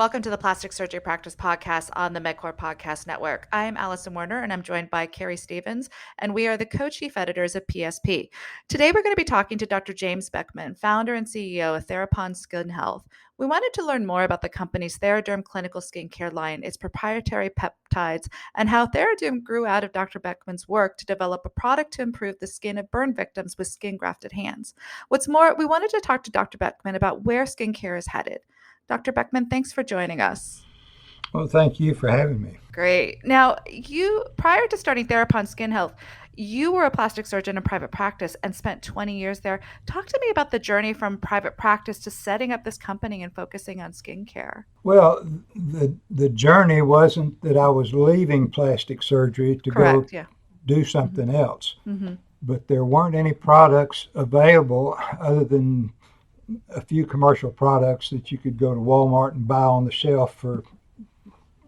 welcome to the Plastic Surgery Practice Podcast on the MedCore Podcast Network. I'm Alison Werner, and I'm joined by Keri Stevens, and we are the co-chief editors of PSP. Today, we're going to be talking to Dr. James Beckman, founder and CEO of Therapon Skin Health. We wanted to learn more about the company's Theraderm Clinical Skin Care line, its proprietary peptides, and how Theraderm grew out of Dr. Beckman's work to develop a product to improve the skin of burn victims with skin-grafted hands. What's more, we wanted to talk to Dr. Beckman about where skincare is headed. Dr. Beckman, thanks for joining us. Well, thank you for having me. Great. Now, prior to starting Therapon Skin Health, you were a plastic surgeon in private practice and spent 20 years there. Talk to me about the journey from private practice to setting up this company and focusing on skincare. Well, the journey wasn't that I was leaving plastic surgery to do something else. Mm-hmm. But there weren't any products available other than a few commercial products that you could go to Walmart and buy on the shelf for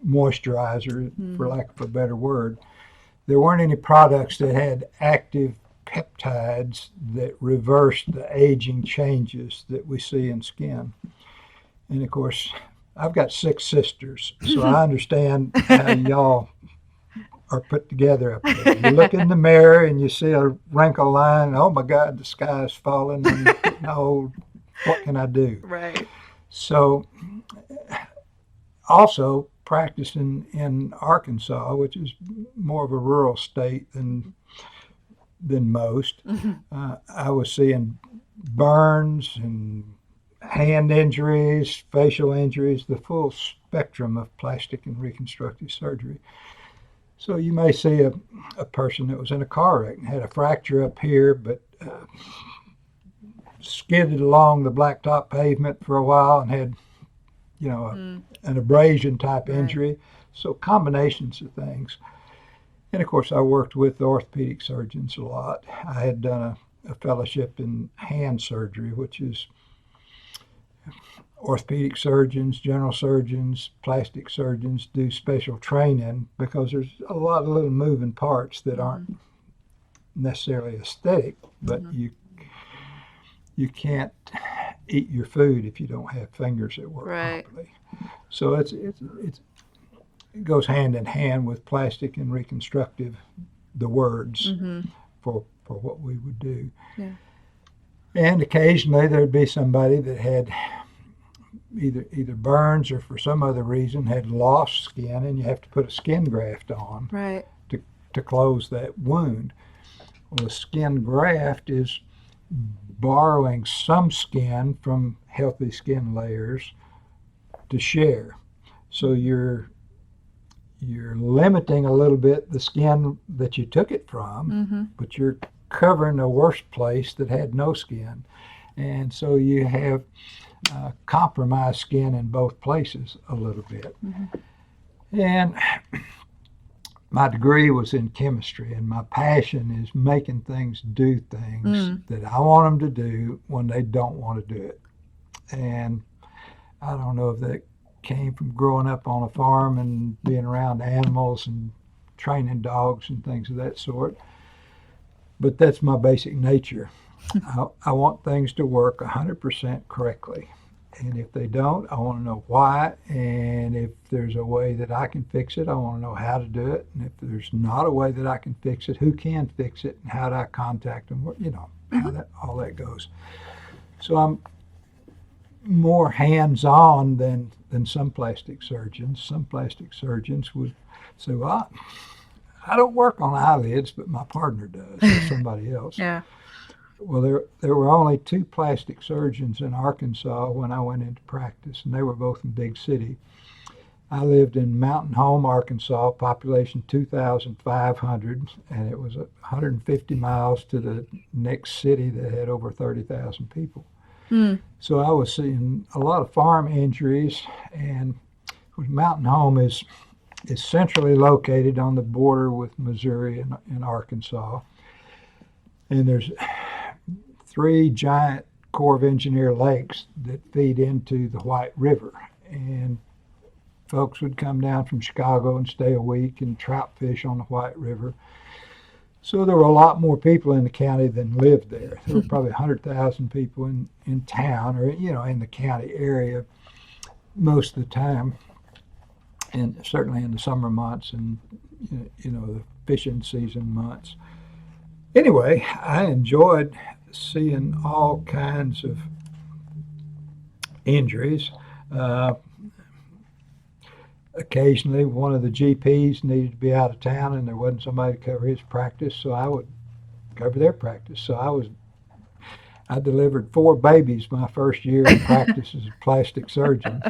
moisturizer, for lack of a better word. There weren't any products that had active peptides that reversed the aging changes that we see in skin. And of course, I've got 6 sisters, so I understand how y'all are put together up there. You look in the mirror and you see a wrinkle line, oh my God, the sky is falling, and you're getting old. What can I do? Right. So also practicing in Arkansas, which is more of a rural state than most, I was seeing burns and hand injuries, facial injuries, the full spectrum of plastic and reconstructive surgery. So you may see a person that was in a car wreck and had a fracture up here, but skidded along the blacktop pavement for a while and had, an abrasion type injury. So combinations of things. And of course, I worked with orthopedic surgeons a lot. I had done a fellowship in hand surgery, which is orthopedic surgeons, general surgeons, plastic surgeons do special training because there's a lot of little moving parts that aren't necessarily aesthetic, but you can't eat your food if you don't have fingers that work properly. So it goes hand in hand with plastic and reconstructive, the words for what we would do. Yeah. And occasionally there'd be somebody that had either burns or for some other reason had lost skin, and you have to put a skin graft on to close that wound. Well, a skin graft is borrowing some skin from healthy skin layers to share. So you're limiting a little bit the skin that you took it from, but you're covering a worse place that had no skin. And so you have compromised skin in both places a little bit. And my degree was in chemistry, and my passion is making things do things that I want them to do when they don't want to do it. And I don't know if that came from growing up on a farm and being around animals and training dogs and things of that sort, but that's my basic nature. I want things to work 100% correctly. And if they don't, I want to know why. And if there's a way that I can fix it, I want to know how to do it. And if there's not a way that I can fix it, who can fix it, and how do I contact them? How all that goes. So I'm more hands-on than some plastic surgeons. Some plastic surgeons would say, well, I don't work on eyelids, but my partner does, or somebody else. Yeah. Well, there were only 2 plastic surgeons in Arkansas when I went into practice, and they were both in big city. I lived in Mountain Home, Arkansas, population 2,500, and it was 150 miles to the next city that had over 30,000 people. So I was seeing a lot of farm injuries, and Mountain Home is centrally located on the border with Missouri and Arkansas. And there's 3 giant Corps of Engineer lakes that feed into the White River. And folks would come down from Chicago and stay a week and trout fish on the White River. So there were a lot more people in the county than lived there. There were probably 100,000 people in town or, in the county area. most of the time, and certainly in the summer months and the fishing season months. Anyway, I enjoyed seeing all kinds of injuries. Uh, Occasionally, one of the GPs needed to be out of town, and there wasn't somebody to cover his practice, so I would cover their practice. So I delivered 4 babies my first year in practice as a plastic surgeon.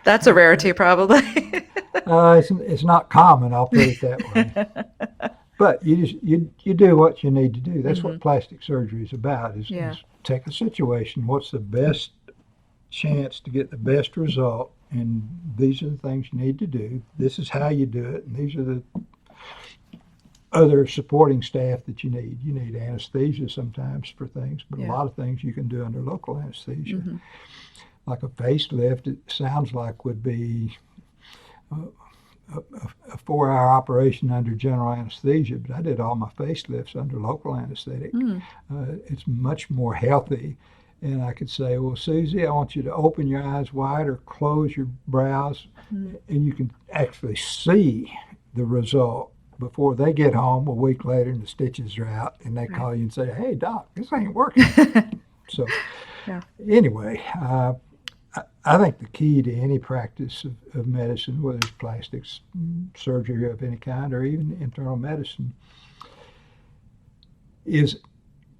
That's a rarity, probably. It's not common, I'll put it that way. But you do what you need to do. That's what plastic surgery is about. Is take a situation. What's the best chance to get the best result? And these are the things you need to do. This is how you do it. And these are the other supporting staff that you need. You need anesthesia sometimes for things, but a lot of things you can do under local anesthesia. Like a facelift, it sounds like would be a 4-hour operation under general anesthesia, but I did all my facelifts under local anesthetic. It's much more healthy. And I could say, well, Susie, I want you to open your eyes wide or close your brows, and you can actually see the result before they get home a week later and the stitches are out, and they call you and say, hey, doc, this ain't working. So anyway, I think the key to any practice of medicine, whether it's plastics, surgery of any kind, or even internal medicine, is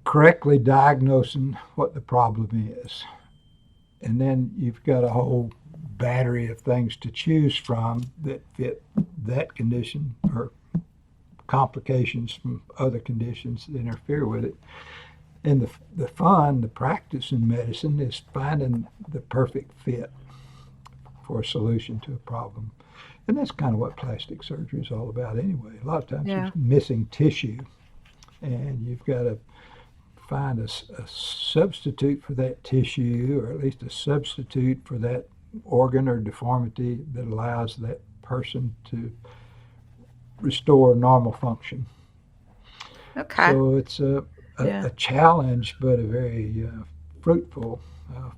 correctly diagnosing what the problem is. And then you've got a whole battery of things to choose from that fit that condition or complications from other conditions that interfere with it. And the practice in medicine is finding the perfect fit for a solution to a problem. And that's kind of what plastic surgery is all about anyway. A lot of times it's missing tissue, and you've got to find a substitute for that tissue, or at least a substitute for that organ or deformity that allows that person to restore normal function. Okay. So it's a challenge, but a very fruitful,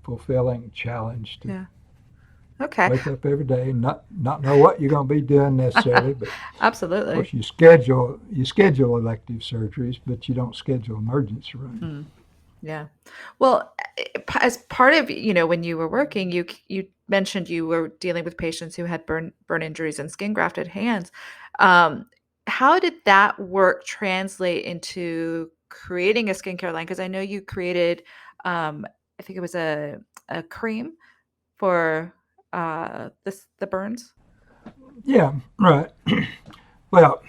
fulfilling challenge to wake up every day and not know what you're going to be doing necessarily, but absolutely. Of course, you schedule elective surgeries, but you don't schedule emergency rooms. Yeah. Well, as part of when you were working, you mentioned you were dealing with patients who had burn injuries and skin grafted hands. How did that work translate into creating a skincare line? Because I know you created, I think it was a cream for the burns. Yeah, right. Well,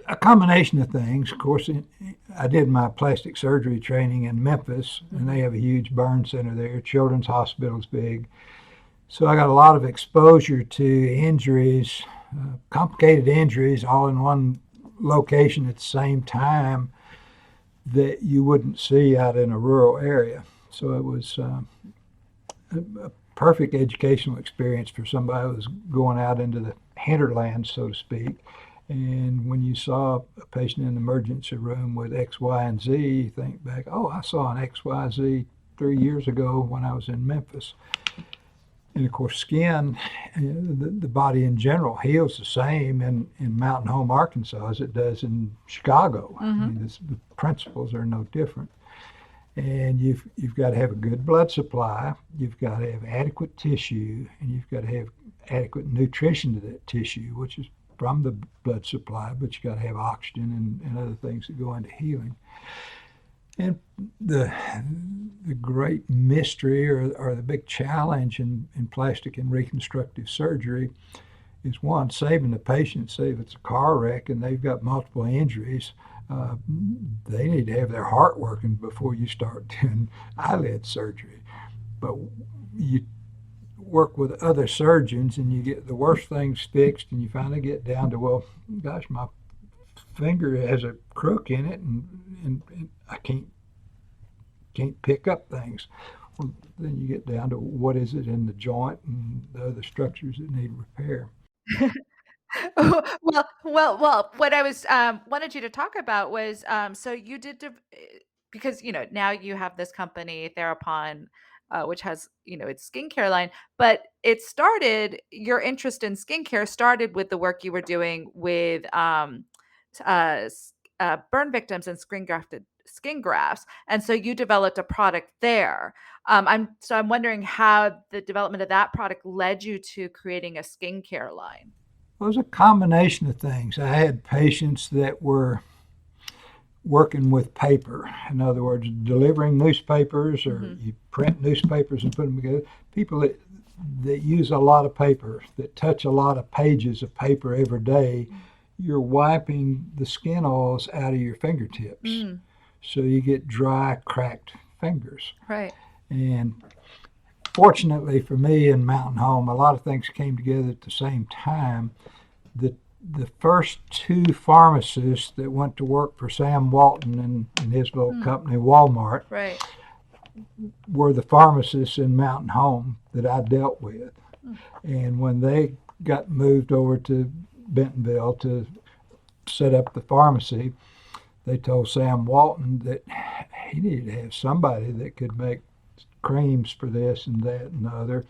a combination of things. Of course, I did my plastic surgery training in Memphis, and they have a huge burn center there. Children's Hospital's big. So I got a lot of exposure to injuries, complicated injuries, all in one location at the same time that you wouldn't see out in a rural area. So it was a perfect educational experience for somebody who was going out into the hinterlands, so to speak. And when you saw a patient in the emergency room with X, Y, and Z, you think back, oh, I saw an X, Y, Z 3 years ago when I was in Memphis. And of course, skin, the body in general heals the same in Mountain Home, Arkansas as it does in Chicago. I mean, the principles are no different. And you've got to have a good blood supply, you've got to have adequate tissue, and you've got to have adequate nutrition to that tissue, which is from the blood supply, but you got to have oxygen and other things that go into healing. And the great mystery or the big challenge in plastic and reconstructive surgery is, one, saving the patient. Say if it's a car wreck and they've got multiple injuries, they need to have their heart working before you start doing eyelid surgery. But you work with other surgeons and you get the worst things fixed, and you finally get down to, well, gosh, my finger has a crook in it, and I can't pick up things. Well, then you get down to what is it in the joint and the other structures that need repair. Well. What I was wanted you to talk about was so you did because now you have this company Therapon. which has, its skincare line. But your interest in skincare started with the work you were doing with uh, burn victims and skin grafts. And so you developed a product there. I'm wondering how the development of that product led you to creating a skincare line. It was a combination of things. I had patients that were working with paper. In other words, delivering newspapers, or you print newspapers and put them together. People that use a lot of paper, that touch a lot of pages of paper every day, you're wiping the skin oils out of your fingertips. So you get dry, cracked fingers. Right. And fortunately for me in Mountain Home, a lot of things came together at the same time. The first two pharmacists that went to work for Sam Walton and his little company, Walmart, right, were the pharmacists in Mountain Home that I dealt with. And when they got moved over to Bentonville to set up the pharmacy, they told Sam Walton that he needed to have somebody that could make creams for this and that and the other.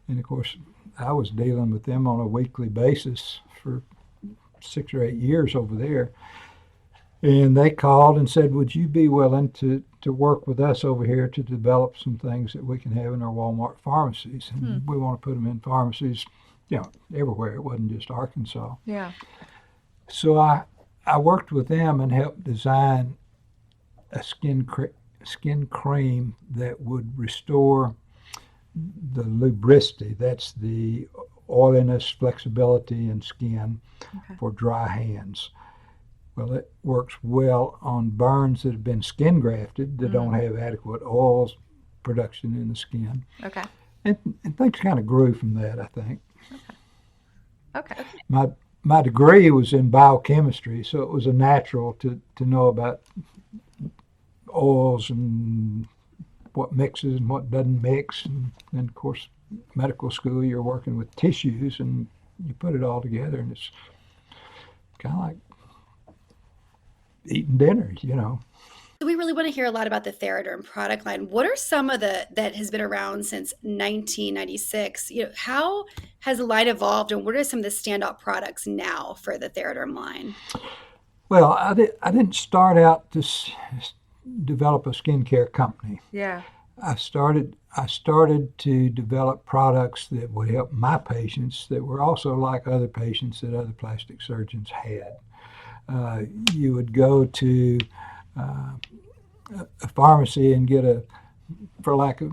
And of course, I was dealing with them on a weekly basis for 6 or 8 years over there. And they called and said, would you be willing to work with us over here to develop some things that we can have in our Walmart pharmacies? And we want to put them in pharmacies, everywhere. It wasn't just Arkansas. Yeah. So I worked with them and helped design a skin cream that would restore the lubricity. That's the oiliness, flexibility in skin for dry hands. Well, it works well on burns that have been skin grafted that don't have adequate oil production in the skin. Okay. And things kind of grew from that, I think. Okay. My degree was in biochemistry, so it was a natural to know about oils and what mixes and what doesn't mix. And then, of course, medical school, you're working with tissues and you put it all together, and it's kind of like eating dinner. We really want to hear a lot about the Theraderm product line. What are some of that has been around since 1996? How has the line evolved, and what are some of the standout products now for the Theraderm line? Well, I didn't start out to develop a skincare company. Yeah. I started to develop products that would help my patients that were also like other patients that other plastic surgeons had. You would go to a pharmacy and get for lack of,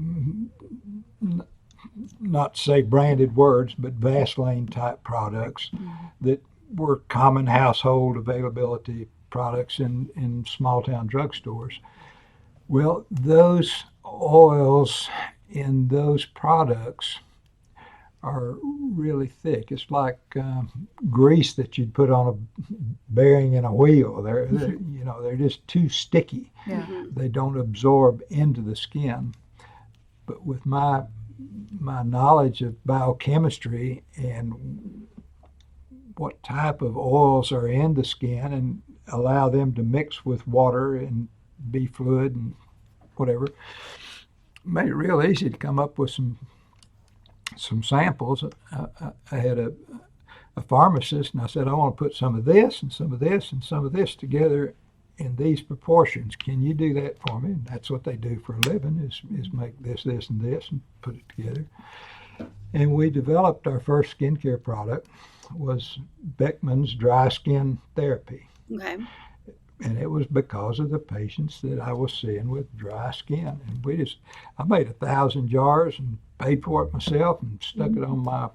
not to say branded words, but Vaseline type products that were common household availability products in small town drugstores. Well, those oils in those products are really thick. It's like grease that you'd put on a bearing in a wheel. They're just too sticky. Yeah. They don't absorb into the skin. But with my knowledge of biochemistry and what type of oils are in the skin and allow them to mix with water and be fluid and whatever, made it real easy to come up with some samples. I had a pharmacist, and I said, I want to put some of this and some of this and some of this together in these proportions. Can you do that for me? And that's what they do for a living, is make this, this, and this and put it together. And we developed our first skincare product, was Beckman's dry skin therapy. Okay. And it was because of the patients that I was seeing with dry skin. And I made 1,000 jars and paid for it myself and stuck it on my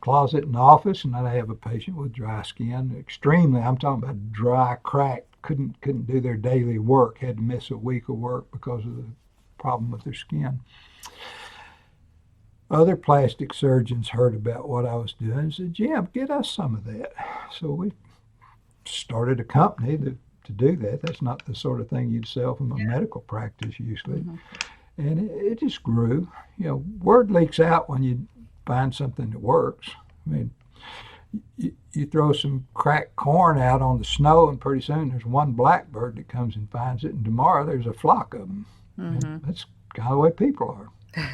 closet in the office. And I have a patient with dry skin, I'm talking about dry, cracked, couldn't do their daily work, had to miss a week of work because of the problem with their skin. Other plastic surgeons heard about what I was doing and said, Jim, get us some of that. So we started a company to do that. That's not the sort of thing you'd sell from a medical practice usually. And it just grew. Word leaks out when you find something that works. I mean, you throw some cracked corn out on the snow, and pretty soon there's one blackbird that comes and finds it, and tomorrow there's a flock of them. That's kind of the way people are.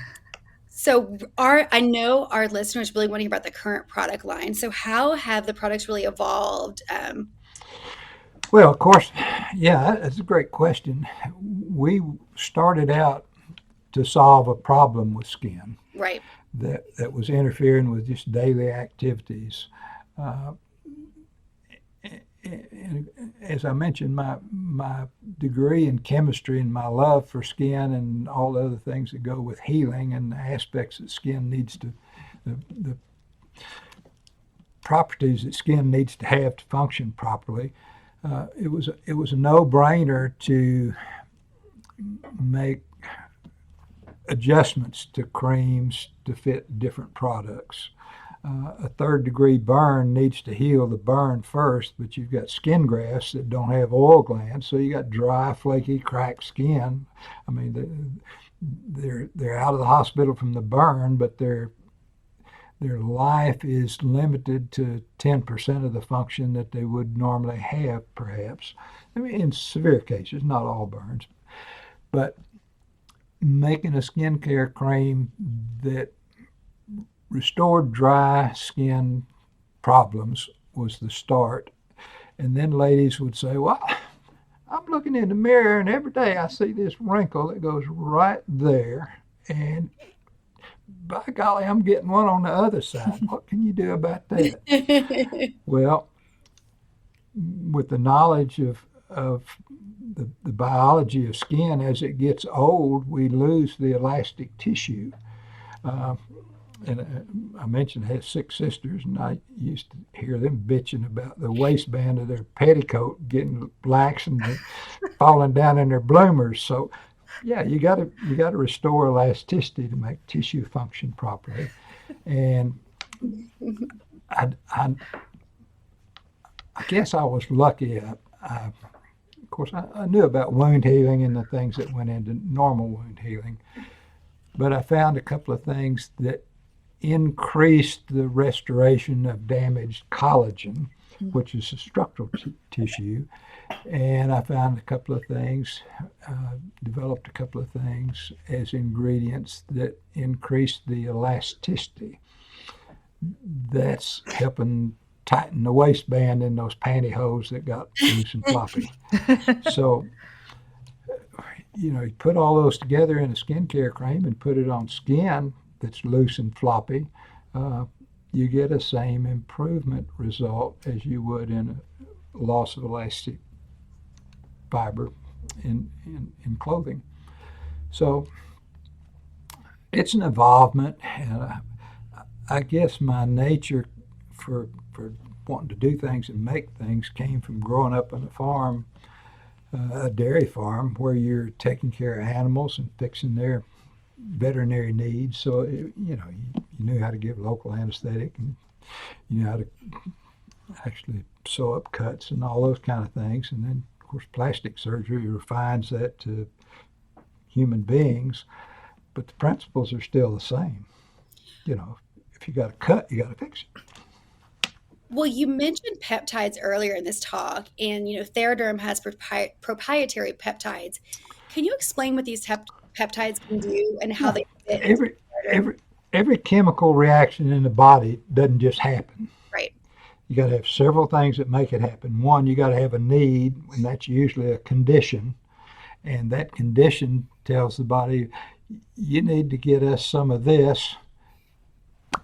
So I know our listeners really want to hear about the current product line. So how have the products really evolved? Well, of course, yeah, that's a great question. We started out to solve a problem with skin Right. that was interfering with just daily activities. Uh, and as I mentioned, my degree in chemistry and my love for skin and all the other things that go with healing and the aspects that skin needs to, the properties that skin needs to have to function properly. It was a no-brainer to make adjustments to creams to fit different products. A third-degree burn needs to heal the burn first, but you've got skin grafts that don't have oil glands, so you got dry, flaky, cracked skin. I mean, they're out of the hospital from the burn, but their life is limited to 10% of the function that they would normally have, perhaps. I mean, in severe cases, not all burns. But making a skincare cream that restored dry skin problems was the start. And then ladies would say, well, I'm looking in the mirror and every day I see this wrinkle that goes right there. And by golly, I'm getting one on the other side. What can you do about that? Well, with the knowledge of the biology of skin, as it gets old, we lose the elastic tissue. And I mentioned I had 6 sisters, and I used to hear them bitching about the waistband of their petticoat getting lax and falling down in their bloomers. So, yeah, you got to restore elasticity to make tissue function properly. And I guess I was lucky. Of course, I knew about wound healing and the things that went into normal wound healing, but I found a couple of things that increased the restoration of damaged collagen, which is a structural tissue. And I found a couple of things, developed a couple of things as ingredients that increased the elasticity. That's helping tighten the waistband in those pantyhose that got loose and floppy. So, you put all those together in a skincare cream and put it on skin that's loose and floppy, you get a same improvement result as you would in a loss of elastic fiber in clothing. So it's an involvement, and I guess my nature for wanting to do things and make things came from growing up on a farm, a dairy farm, where you're taking care of animals and fixing their veterinary needs. So you knew how to give local anesthetic, and you knew how to actually sew up cuts and all those kind of things. And then, of course, plastic surgery refines that to human beings, but the principles are still the same. If you got a cut, you got to fix it. Well, you mentioned peptides earlier in this talk, and Theraderm has proprietary peptides. Can you explain what these peptides can do and how they fit? Every chemical reaction in the body doesn't just happen. Right. You got to have several things that make it happen. One, you got to have a need, and that's usually a condition, and that condition tells the body, you need to get us some of this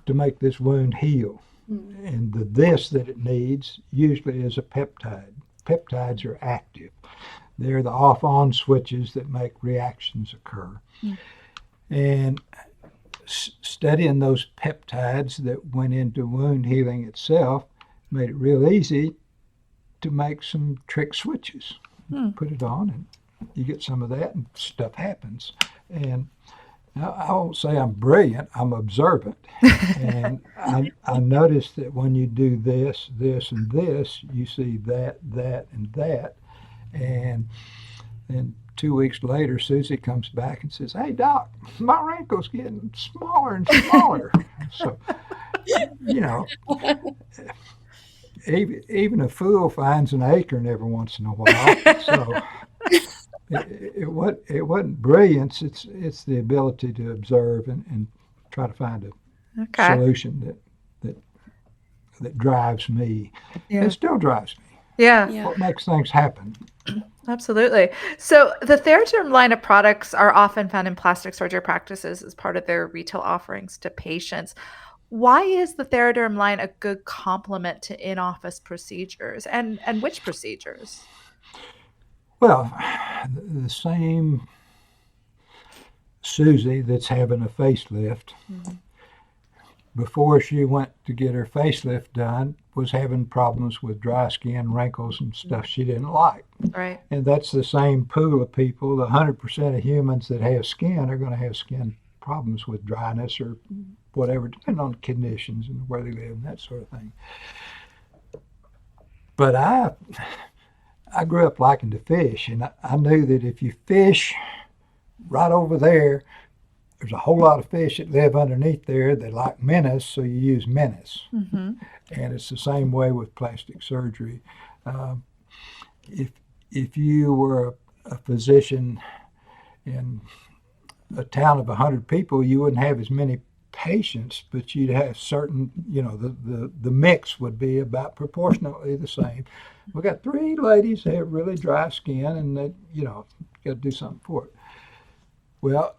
to make this wound heal. And the this that it needs usually is a peptide. Peptides are active. They're the off-on switches that make reactions occur. And studying those peptides that went into wound healing itself made it real easy to make some trick switches. Put it on and you get some of that and stuff happens. And I won't say I'm brilliant, I'm observant. And I noticed that when you do this, this, and this, you see that, and that. And then 2 weeks later, Susie comes back and says, hey, Doc, my wrinkle's getting smaller and smaller. So, even a fool finds an acorn every once in a while. So it wasn't brilliance. It's the ability to observe and try to find a solution that drives me. Yeah. It still drives me. Yeah. What makes things happen. Absolutely. So the Theraderm line of products are often found in plastic surgery practices as part of their retail offerings to patients. Why is the Theraderm line a good complement to in-office procedures, and which procedures? Well, the same Susie that's having a facelift, before she went to get her facelift done, was having problems with dry skin, wrinkles, and stuff she didn't like. Right. And that's the same pool of people. The 100% of humans that have skin are going to have skin problems with dryness or whatever, depending on conditions and where they live and that sort of thing. But I grew up liking to fish, and I knew that if you fish right over there's a whole lot of fish that live underneath there that like menace, so you use menace. Mm-hmm. And it's the same way with plastic surgery. If you were a physician in a town of 100 people, you wouldn't have as many patients, but you'd have certain, the mix would be about proportionately the same. We got 3 ladies that have really dry skin, and they, got to do something for it. Well,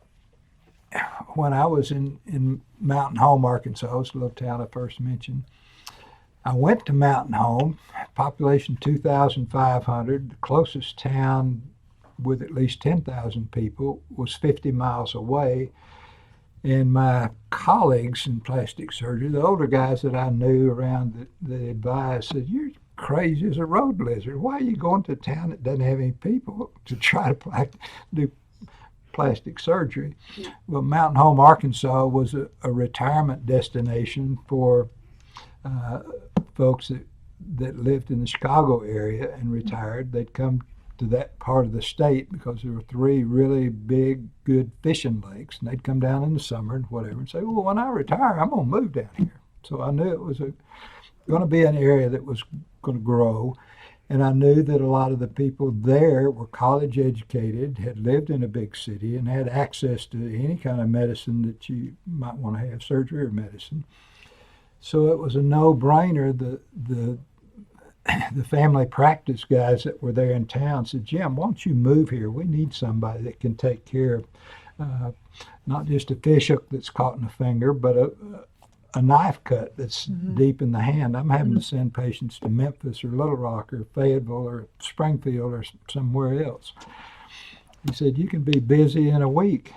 when I was in Mountain Home, Arkansas, it's a little town I first mentioned, I went to Mountain Home, population 2,500. The closest town with at least 10,000 people was 50 miles away. And my colleagues in plastic surgery, the older guys that I knew around that advised, said, "You're crazy as a road lizard. Why are you going to a town that doesn't have any people to try to do plastic surgery?" Well, Mountain Home, Arkansas was a retirement destination for folks that lived in the Chicago area and retired. They'd come to that part of the state because there were 3 really big, good fishing lakes, and they'd come down in the summer and whatever and say, "Well, when I retire, I'm going to move down here." So I knew it was going to be an area that was going to grow. And I knew that a lot of the people there were college educated, had lived in a big city, and had access to any kind of medicine that you might want to have, surgery or medicine. So it was a no-brainer. The family practice guys that were there in town said, "Jim, why don't you move here? We need somebody that can take care of not just a fish hook that's caught in a finger, but a knife cut that's deep in the hand. I'm having to send patients to Memphis or Little Rock or Fayetteville or Springfield or somewhere else." He said, "You can be busy in a week."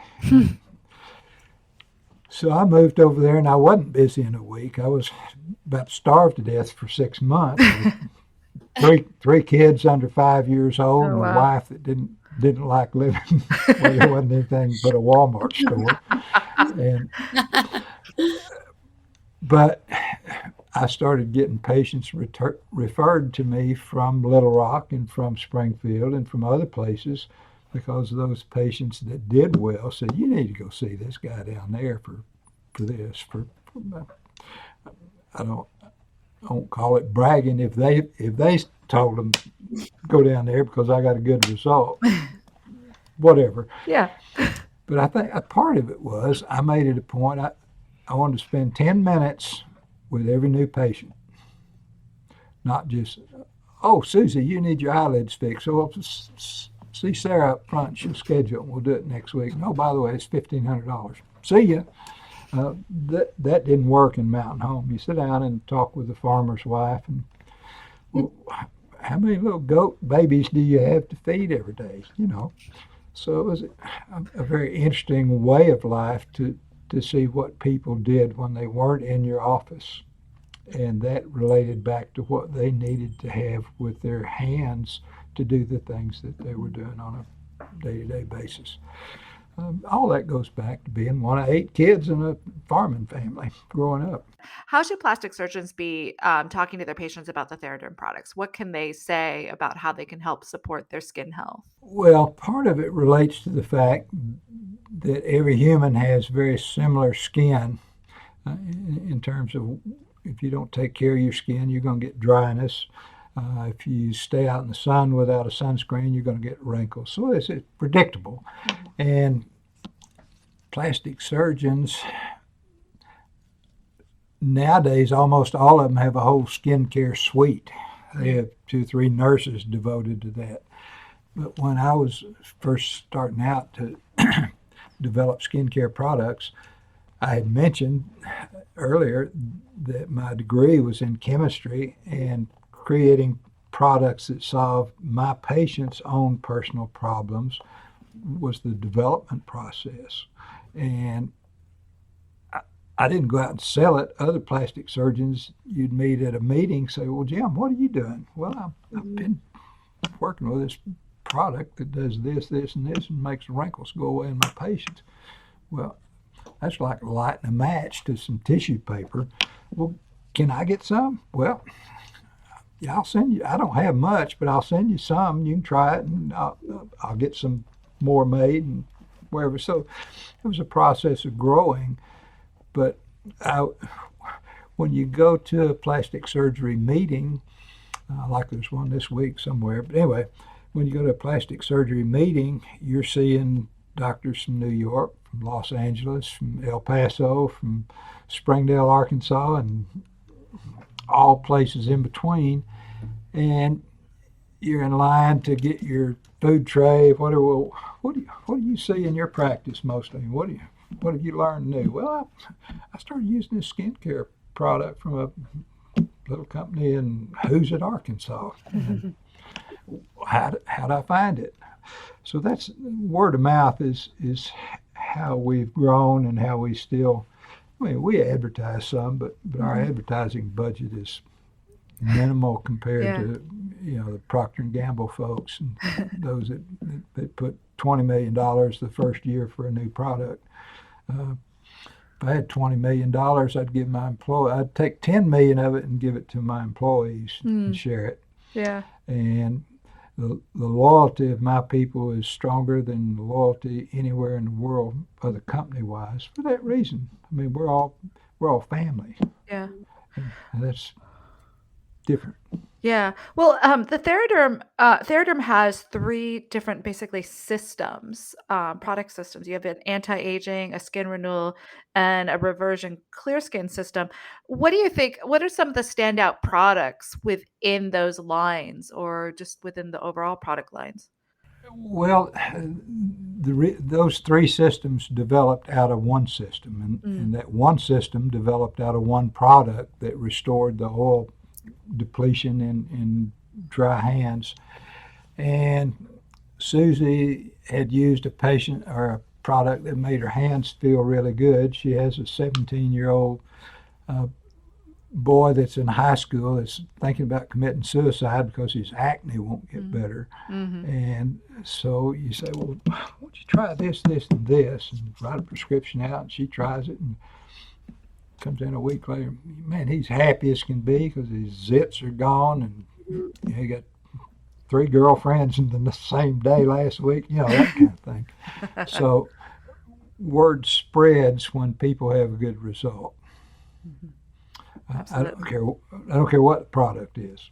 So I moved over there, and I wasn't busy in a week. I was about to starve to death for 6 months. Three kids under 5 years old, and a wife that didn't like living where there wasn't anything but a Walmart store. But I started getting patients referred to me from Little Rock and from Springfield and from other places, because those patients that did well said, "You need to go see this guy down there for this." I don't call it bragging if they told them go down there because I got a good result. Whatever. Yeah. But I think a part of it was I made it a point. I wanted to spend 10 minutes with every new patient, not just, "Oh, Susie, you need your eyelids fixed. So see Sarah up front. She'll schedule it. We'll do it next week. No, by the way, it's $1,500. See ya." That didn't work in Mountain Home. You sit down and talk with the farmer's wife, and, "Well, how many little goat babies do you have to feed every day?" So it was a very interesting way of life to see what people did when they weren't in your office. And that related back to what they needed to have with their hands to do the things that they were doing on a day-to-day basis. All that goes back to being one of 8 kids in a farming family growing up. How should plastic surgeons be talking to their patients about the Theraderm products? What can they say about how they can help support their skin health? Well, part of it relates to the fact that every human has very similar skin in terms of if you don't take care of your skin, you're going to get dryness. If you stay out in the sun without a sunscreen, you're going to get wrinkles. So it's predictable. And plastic surgeons, nowadays, almost all of them have a whole skincare suite. They have 2 or 3 nurses devoted to that. But when I was first starting out to develop skincare products, I had mentioned earlier that my degree was in chemistry, and creating products that solve my patients' own personal problems was the development process. And I didn't go out and sell it. Other plastic surgeons you'd meet at a meeting say, well, Jim, what are you doing? Well, I've been working with this product that does this, this, and this, and makes the wrinkles go away in my patients. Well, that's like lighting a match to some tissue paper. Well, can I get some? Well, yeah, I'll send you. I don't have much, but I'll send you some. You can try it, and I'll get some more made and wherever. So it was a process of growing. But when you go to a plastic surgery meeting, like there's one this week somewhere, but anyway, when you go to a plastic surgery meeting, you're seeing doctors from New York, from Los Angeles, from El Paso, from Springdale, Arkansas, and all places in between. And you're in line to get your food tray. What do you see in your practice mostly? What have you learned new? Well, I started using this skincare product from a little company in Hoositt, Arkansas. How'd I find it? So that's word of mouth is how we've grown and how we still. I mean, we advertise some, but our advertising budget is minimal compared to the Procter and Gamble folks and those that put $20 million the first year for a new product. If I had $20 million, I'd take $10 million of it and give it to my employees and share it. Yeah. And the loyalty of my people is stronger than the loyalty anywhere in the world, other company-wise, for that reason. I mean, we're all family. Yeah. And that's different. Yeah. Well, the Theraderm has 3 different basically systems, product systems. You have an anti-aging, a skin renewal, and a reversion clear skin system. What do you think? What are some of the standout products within those lines, or just within the overall product lines? Well, those 3 systems developed out of one system, and that one system developed out of one product that restored the oil depletion in dry hands. And Susie had used a patient or a product that made her hands feel really good. She has a 17-year-old boy that's in high school that's thinking about committing suicide because his acne won't get better. And so you say, well, why don't you try this, this, and this, and write a prescription out, and she tries it, and comes in a week later, man, he's happy as can be because his zits are gone, and he got 3 girlfriends in the same day last week, that kind of thing. So word spreads when people have a good result. I don't care what the product is.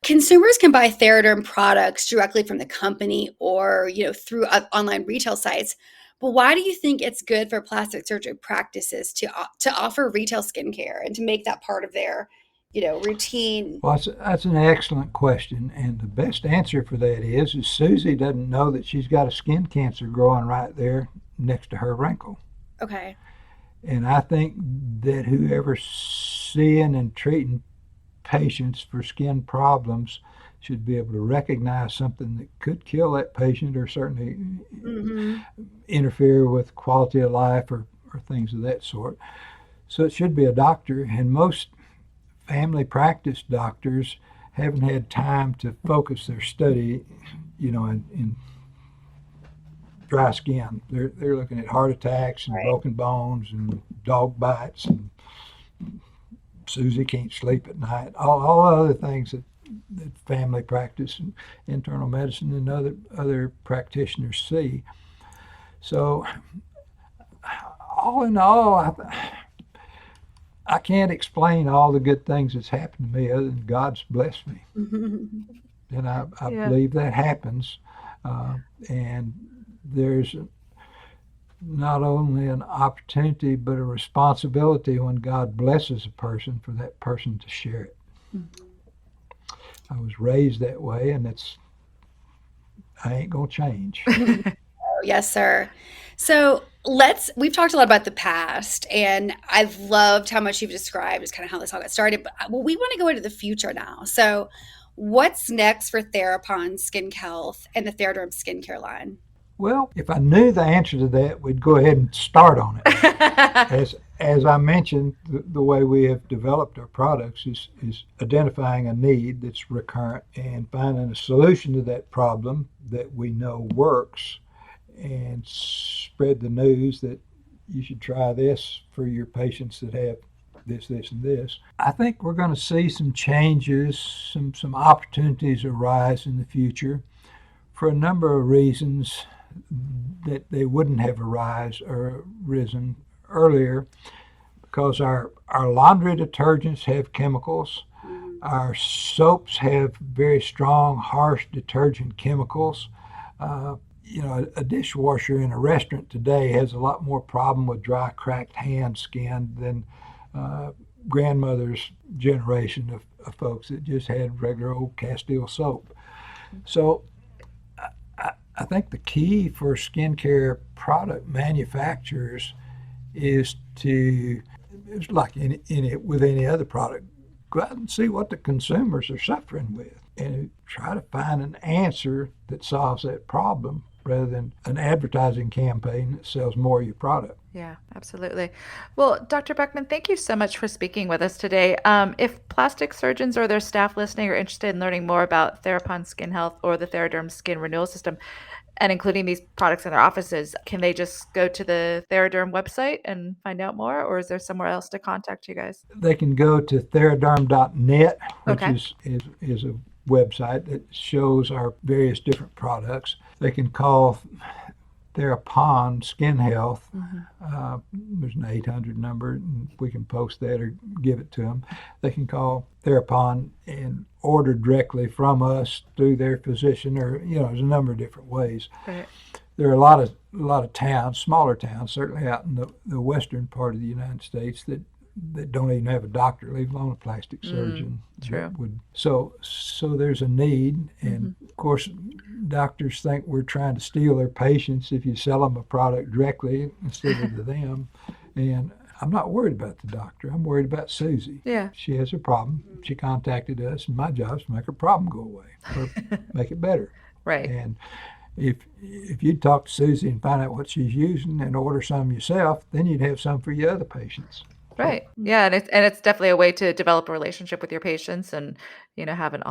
Consumers can buy Theraderm products directly from the company or through online retail sites. But why do you think it's good for plastic surgery practices to offer retail skincare and to make that part of their routine? Well, that's an excellent question, and the best answer for that is Susie doesn't know that she's got a skin cancer growing right there next to her wrinkle. Okay. And I think that whoever's seeing and treating patients for skin problems should be able to recognize something that could kill that patient or certainly interfere with quality of life or things of that sort. So it should be a doctor, and most family practice doctors haven't had time to focus their study, in dry skin. They're looking at heart attacks and broken bones and dog bites, and Susie can't sleep at night. All other things that family practice and internal medicine and other practitioners see. So all in all, I can't explain all the good things that's happened to me other than God's blessed me. And I believe that happens. And there's not only an opportunity, but a responsibility when God blesses a person for that person to share it. I was raised that way, and I ain't going to change. Yes, sir. So we've talked a lot about the past, and I've loved how much you've described is kind of how this all got started. But we want to go into the future now. So what's next for Therapon Skin Health and the Theraderm Skincare line? Well, if I knew the answer to that, we'd go ahead and start on it. As I mentioned, the way we have developed our products is identifying a need that's recurrent and finding a solution to that problem that we know works, and spread the news that you should try this for your patients that have this, and this. I think we're going to see some changes, some opportunities arise in the future for a number of reasons that they wouldn't have arisen earlier, because our laundry detergents have chemicals. Our soaps have very strong, harsh detergent chemicals. A dishwasher in a restaurant today has a lot more problem with dry, cracked hand skin than grandmother's generation of folks that just had regular old Castile soap. So I think the key for skincare product manufacturers is to, it's like with any other product, go out and see what the consumers are suffering with and try to find an answer that solves that problem rather than an advertising campaign that sells more of your product. Yeah, absolutely. Well, Dr. Beckman, thank you so much for speaking with us today. If plastic surgeons or their staff listening are interested in learning more about Therapon Skin Health or the Theraderm Skin Renewal System, and including these products in their offices, can they just go to the Theraderm website and find out more, or is there somewhere else to contact you guys? They can go to theraderm.net, which Okay. is a website that shows our various different products. They can call Therapon Skin Health. There's an 800 number, and we can post that or give it to them. They can call Therapon and order directly from us through their physician, or there's a number of different ways. Right. There are a lot of towns, smaller towns, certainly out in the western part of the United States, that don't even have a doctor, leave alone a plastic surgeon. True. So there's a need, and of course, doctors think we're trying to steal their patients if you sell them a product directly instead of to them. And I'm not worried about the doctor. I'm worried about Susie. Yeah. She has a problem. She contacted us, and my job is to make her problem go away or make it better. Right. And if you'd talk to Susie and find out what she's using and order some yourself, then you'd have some for your other patients. Right. Yeah, and it's definitely a way to develop a relationship with your patients and have an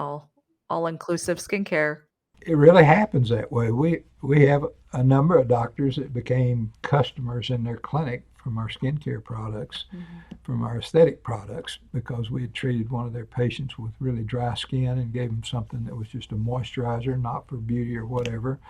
all-inclusive skincare. It really happens that way. We have a number of doctors that became customers in their clinic from our skincare products, from our aesthetic products, because we had treated one of their patients with really dry skin and gave them something that was just a moisturizer, not for beauty or whatever.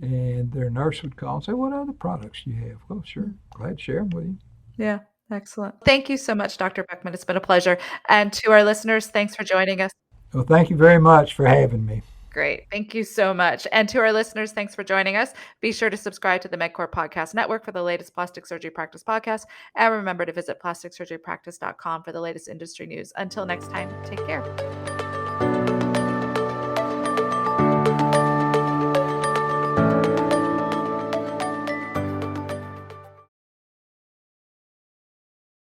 And their nurse would call and say, "What other products do you have?" "Well, sure, glad to share them with you." Yeah. Excellent. Thank you so much, Dr. Beckman. It's been a pleasure. And to our listeners, thanks for joining us. Well, thank you very much for having me. Great. Thank you so much. And to our listeners, thanks for joining us. Be sure to subscribe to the MedCore Podcast Network for the latest plastic surgery practice podcast. And remember to visit plasticsurgerypractice.com for the latest industry news. Until next time, take care.